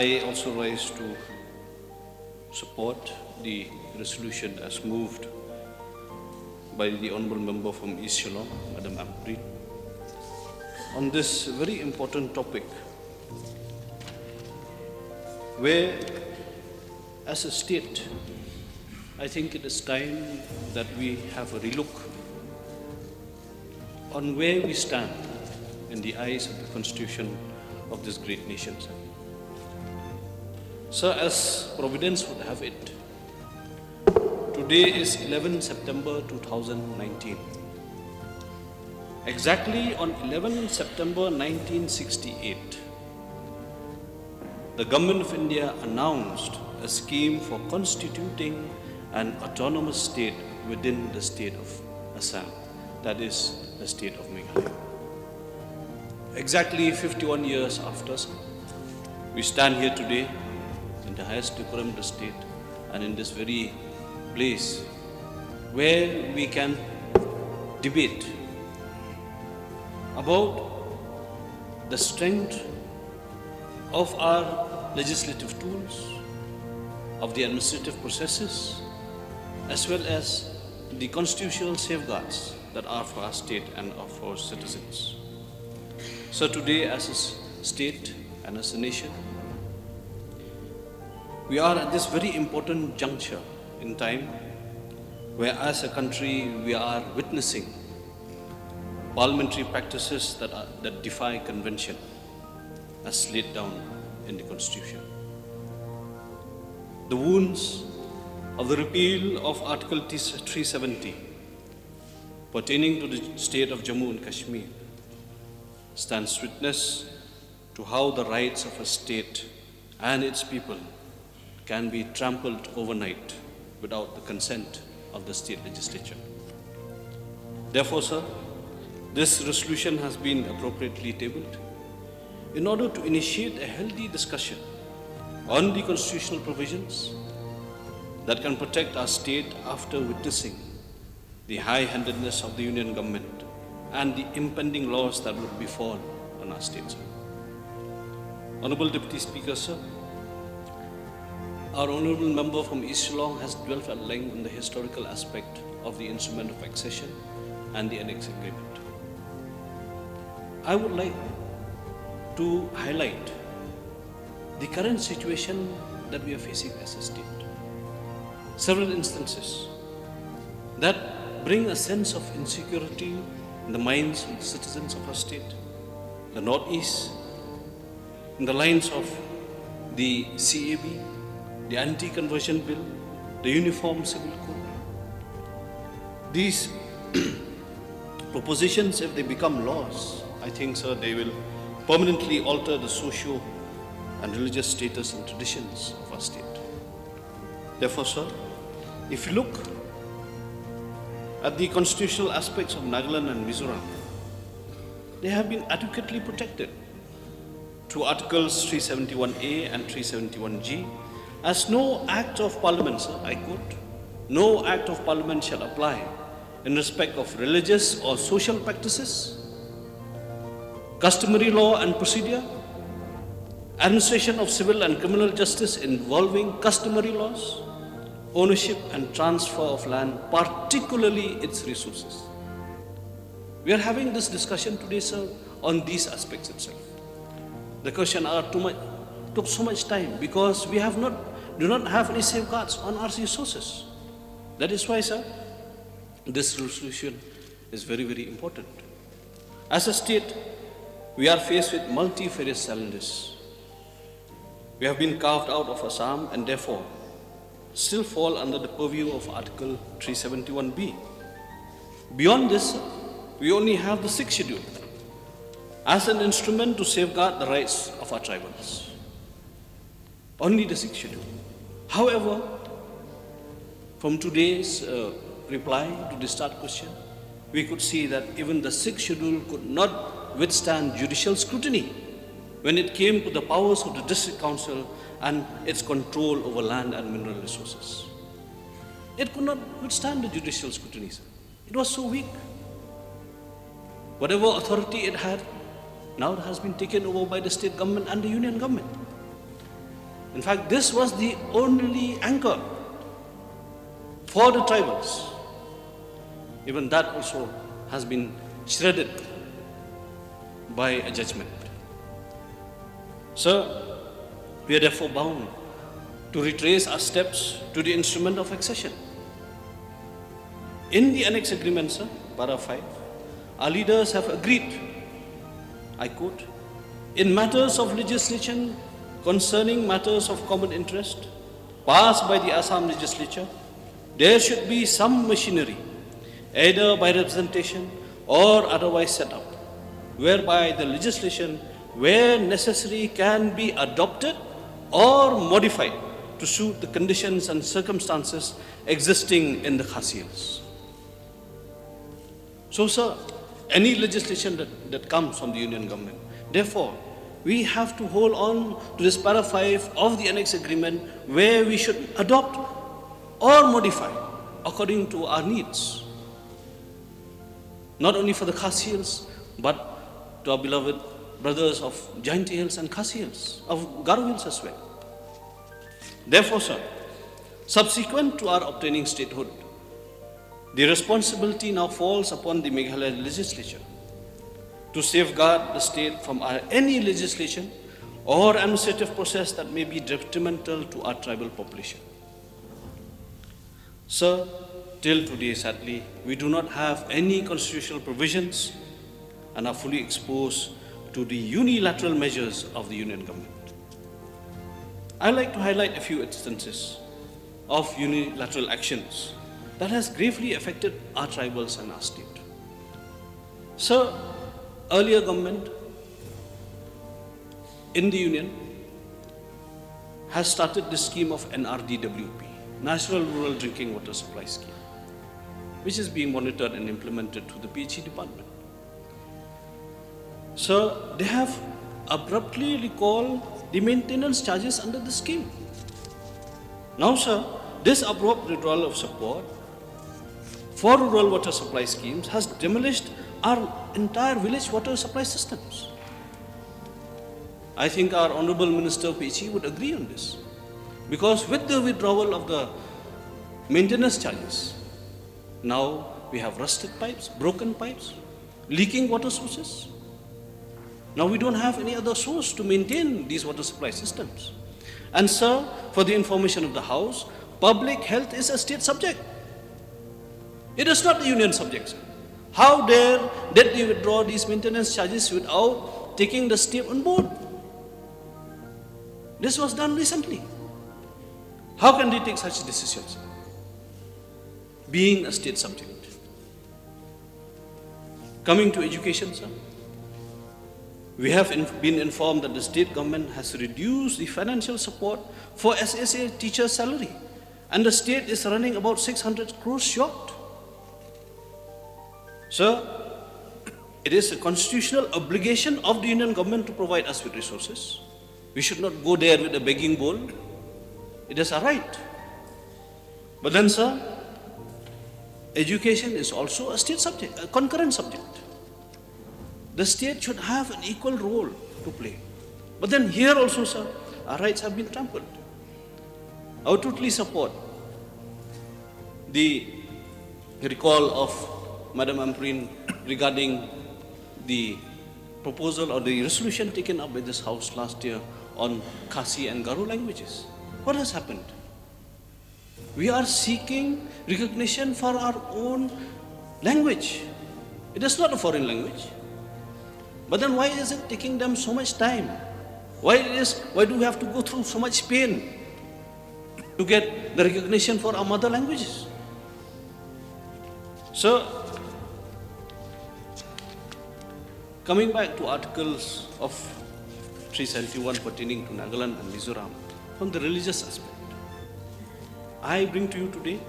I also rise to support the resolution as moved by the Honourable Member from East Shillong, Madam Amrit, on this very important topic, where as a state, I think it is time that we have a relook on where we stand in the eyes of the Constitution of this great nation. So as Providence would have it, today is 11 September 2019. Exactly on 11 September 1968, the Government of India announced a scheme for constituting an autonomous state within the state of Assam, that is the state of Meghalaya. Exactly 51 years after, we stand here today in the highest decorum of the state and in this very place where we can debate about the strength of our legislative tools, of the administrative processes, as well as the constitutional safeguards that are for our state and for our citizens. So today, as a state and as a nation, we are at this very important juncture in time where as a country we are witnessing parliamentary practices that defy convention as laid down in the Constitution. The wounds of the repeal of Article 370 pertaining to the state of Jammu and Kashmir stands witness to how the rights of a state and its people can be trampled overnight without the consent of the state legislature. Therefore, sir, this resolution has been appropriately tabled in order to initiate a healthy discussion on the constitutional provisions that can protect our state after witnessing the high-handedness of the Union government and the impending laws that would befall on our state, sir. Honourable Deputy Speaker, sir, our Honourable Member from East Shillong has dwelt at length on the historical aspect of the instrument of accession and the Annex Agreement. I would like to highlight the current situation that we are facing as a state. Several instances that bring a sense of insecurity in the minds of the citizens of our state. The Northeast, in the lines of the CAB, the anti-conversion bill, the Uniform Civil Code. These propositions, if they become laws, I think, sir, they will permanently alter the socio and religious status and traditions of our state. Therefore, sir, if you look at the constitutional aspects of Nagaland and Mizoram, they have been adequately protected through Articles 371A and 371G, as no act of Parliament, sir, I quote, no act of Parliament shall apply in respect of religious or social practices, customary law and procedure, administration of civil and criminal justice involving customary laws, ownership and transfer of land, particularly its resources. We are having this discussion today, sir, on these aspects itself. The question took so much time because we do not have any safeguards on our resources. That is why, sir, this resolution is very, very important. As a state, we are faced with multifarious challenges. We have been carved out of Assam and therefore still fall under the purview of Article 371B. Beyond this, we only have the 6th schedule as an instrument to safeguard the rights of our tribals. Only the 6th schedule. However, from today's reply to the start question, we could see that even the 6th schedule could not withstand judicial scrutiny when it came to the powers of the district council and its control over land and mineral resources. It could not withstand the judicial scrutiny, sir. It was so weak. Whatever authority it had, now it has been taken over by the state government and the union government. In fact, this was the only anchor for the tribals. Even that also has been shredded by a judgment. Sir, we are therefore bound to retrace our steps to the instrument of accession. In the Annex Agreement, sir, Para 5, our leaders have agreed, I quote, in matters of legislation concerning matters of common interest passed by the Assam legislature, there should be some machinery, either by representation or otherwise set up, whereby the legislation, where necessary, can be adopted or modified to suit the conditions and circumstances existing in the khasils. So, sir, any legislation that comes from the Union government, therefore, we have to hold on to this Para 5 of the Annex Agreement, where we should adopt or modify according to our needs. Not only for the khasils, but to our beloved brothers of Giant Hills and Khasi Hills, of Garo Hills as well. Therefore, sir, subsequent to our obtaining statehood, the responsibility now falls upon the Meghalaya legislature to safeguard the state from any legislation or administrative process that may be detrimental to our tribal population. Sir, till today, sadly, we do not have any constitutional provisions and are fully exposed to the unilateral measures of the Union government. I'd like to highlight a few instances of unilateral actions that has gravely affected our tribals and our state. Sir, earlier government in the Union has started the scheme of NRDWP, National Rural Drinking Water Supply Scheme, which is being monitored and implemented through the PHE department. So they have abruptly recalled the maintenance charges under the scheme. Now, sir, this abrupt withdrawal of support for rural water supply schemes has demolished our entire village water supply systems. I think our Honorable Minister of PHE would agree on this, because with the withdrawal of the maintenance charges, now we have rusted pipes, broken pipes, leaking water sources. Now we don't have any other source to maintain these water supply systems. And sir, for the information of the House, public health is a state subject. It is not a union subject, sir. How dare did they withdraw these maintenance charges without taking the state on board? This was done recently. How can they take such decisions, being a state subject? Coming to education, sir, we have been informed that the state government has reduced the financial support for SSA teacher salary, and the state is running about 600 crores short. Sir, it is a constitutional obligation of the Union government to provide us with resources. We should not go there with a begging bowl. It is our right. But then, sir, education is also a state subject, a concurrent subject. The state should have an equal role to play. But then here also, sir, our rights have been trampled. I would totally support the recall of Madam Ampreen regarding the proposal or the resolution taken up by this House last year on Khasi and Garo languages. What has happened? We are seeking recognition for our own language. It is not a foreign language. But then why is it taking them so much time? Why do we have to go through so much pain to get the recognition for our mother languages? So, coming back to articles of 371 pertaining to Nagaland and Mizoram, from the religious aspect, I bring to you today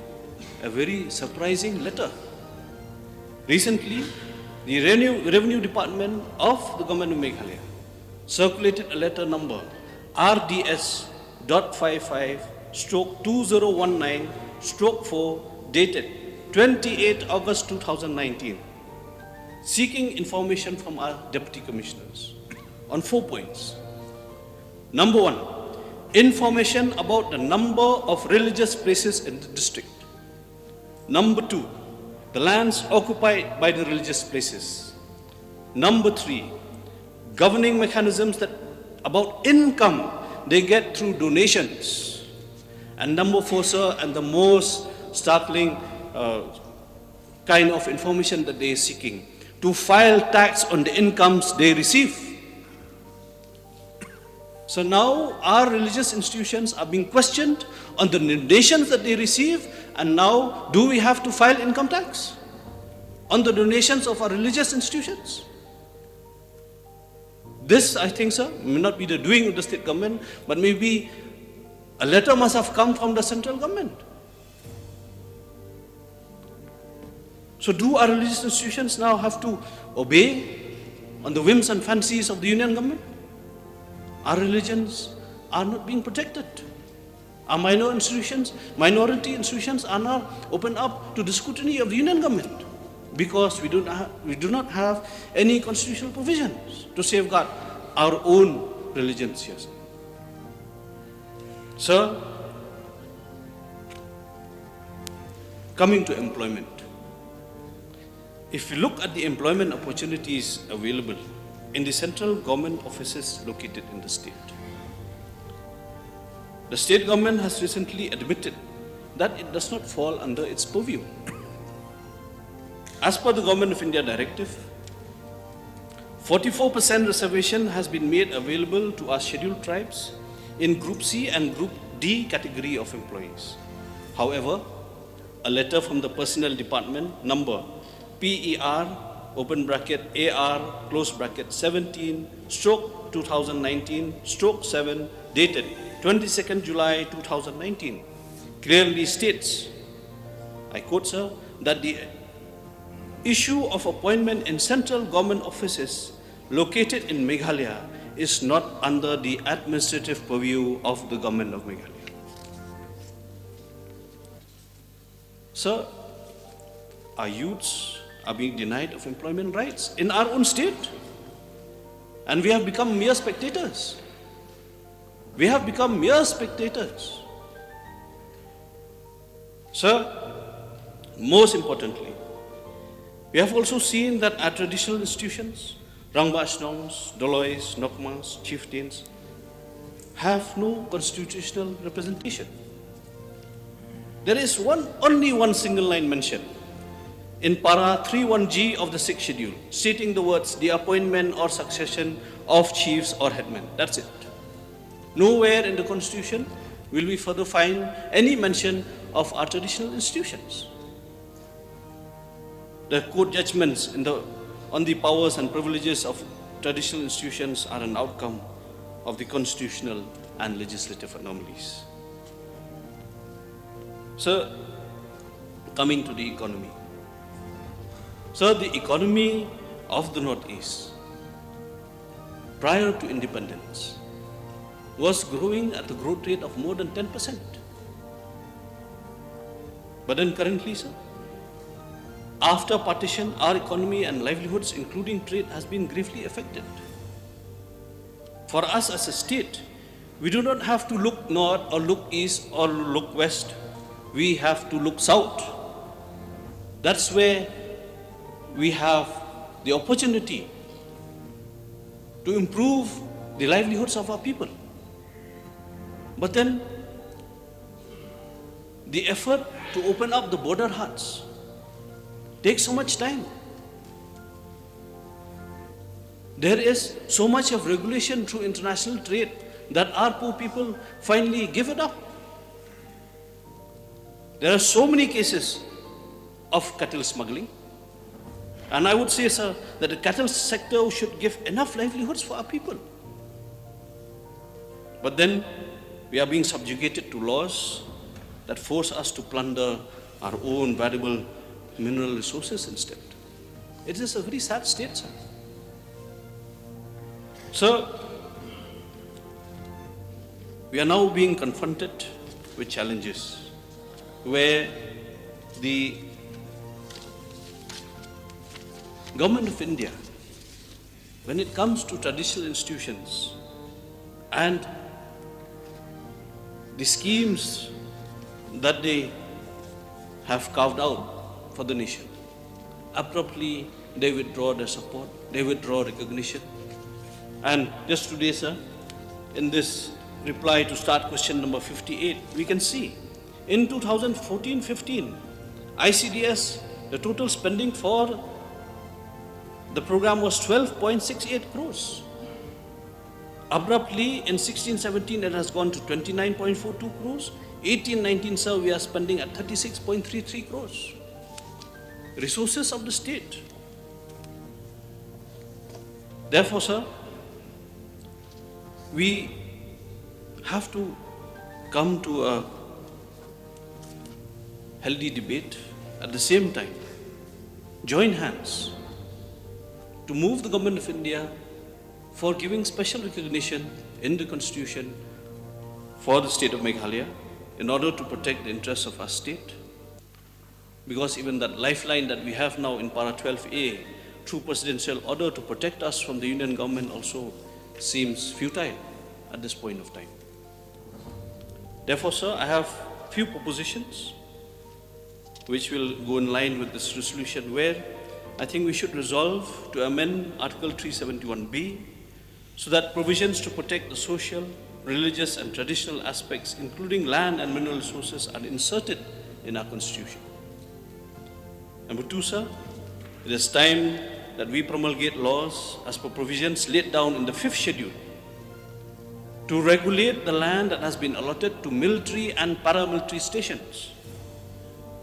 a very surprising letter. Recently, the Revenue Department of the Government of Meghalaya circulated a letter number RDS.55/2019/4 dated 28 August 2019, seeking information from our Deputy Commissioners on 4 points. Number 1, information about the number of religious places in the district. Number 2, the lands occupied by the religious places. Number 3, governing mechanisms that about income they get through donations. And number 4, sir, and the most startling kind of information that they are seeking, to file tax on the incomes they receive. So now our religious institutions are being questioned on the donations that they receive, and now do we have to file income tax on the donations of our religious institutions? This, I think, sir, may not be the doing of the state government, but maybe a letter must have come from the central government. So do our religious institutions now have to obey on the whims and fancies of the union government? Our religions are not being protected. Our minority institutions are now opened up to the scrutiny of the union government because we do not have any constitutional provisions to safeguard our own religions here. Sir, coming to employment. If you look at the employment opportunities available in the central government offices located in the state government has recently admitted that it does not fall under its purview. As per the Government of India directive, 44% reservation has been made available to our scheduled tribes in Group C and Group D category of employees. However, a letter from the Personnel Department number PER open bracket AR close bracket 17 stroke 2019 stroke 7 dated 22nd July 2019 clearly states, I quote, sir, that the issue of appointment in central government offices located in Meghalaya is not under the administrative purview of the government of Meghalaya. Sir, our youths are being denied of employment rights in our own state. And we have become mere spectators. We have become mere spectators. Sir, most importantly, we have also seen that our traditional institutions, Rangbashnongs, Dolois, Nokmas, chieftains, have no constitutional representation. There is only one single line mentioned in Para 31G of the 6th schedule, stating the words, the appointment or succession of chiefs or headmen. That's it. Nowhere in the Constitution will we further find any mention of our traditional institutions. The court judgments on the powers and privileges of traditional institutions are an outcome of the constitutional and legislative anomalies. Sir, coming to the economy. Sir, the economy of the Northeast, prior to independence, was growing at a growth rate of more than 10%. But then currently, sir, after partition, our economy and livelihoods, including trade, has been gravely affected. For us as a state, we do not have to look north or look east or look west. We have to look south. That's where we have the opportunity to improve the livelihoods of our people. But then, the effort to open up the border huts takes so much time. There is so much of regulation through international trade that our poor people finally give it up. There are so many cases of cattle smuggling. And I would say, sir, that the cattle sector should give enough livelihoods for our people. But then we are being subjugated to laws that force us to plunder our own valuable mineral resources instead. It is a very sad state, sir. So, we are now being confronted with challenges where the Government of India, when it comes to traditional institutions and the schemes that they have carved out for the nation. Abruptly, they withdraw their support, they withdraw recognition. And just today, sir, in this reply to start question number 58, we can see in 2014-15, ICDS, the total spending for the program was 12.68 crores. Abruptly, in 16-17, it has gone to 29.42 crores. 18-19, sir, we are spending at 36.33 crores. Resources of the state. Therefore, sir, we have to come to a healthy debate. At the same time, join hands to move the government of India for giving special recognition in the constitution for the state of Meghalaya in order to protect the interests of our state. Because even that lifeline that we have now in Para 12A through presidential order to protect us from the union government also seems futile at this point of time. Therefore, sir, I have few propositions which will go in line with this resolution, where I think we should resolve to amend Article 371B so that provisions to protect the social, religious and traditional aspects, including land and mineral resources, are inserted in our constitution. Number two, sir, it is time that we promulgate laws as per provisions laid down in the 5th schedule to regulate the land that has been allotted to military and paramilitary stations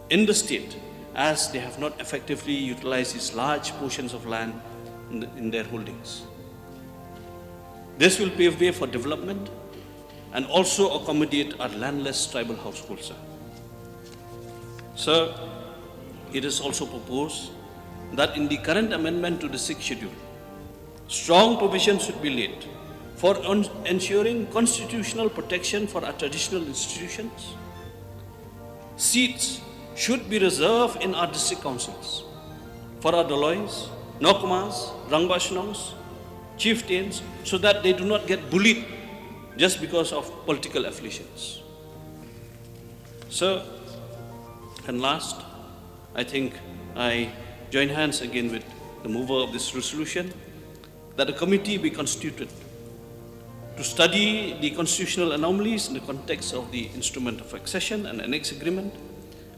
in the state, as they have not effectively utilized these large portions of land in their holdings. This will pave way for development and also accommodate our landless tribal households, sir. Sir, it is also proposed that in the current amendment to the 6th schedule, strong provisions should be laid for ensuring constitutional protection for our traditional institutions. Seats should be reserved in our district councils for our Dolois, Nokumas, Rangbashnongs, chieftains, so that they do not get bullied just because of political affiliations. Sir, and last, I think I join hands again with the mover of this resolution that a committee be constituted to study the constitutional anomalies in the context of the instrument of accession and annex agreement,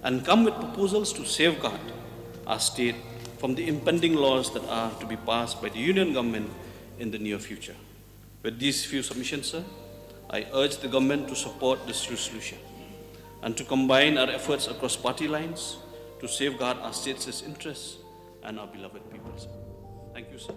and come with proposals to safeguard our state from the impending laws that are to be passed by the union government in the near future. With these few submissions, sir, I urge the government to support this resolution and to combine our efforts across party lines to safeguard our state's interests and our beloved people, sir. Thank you, sir.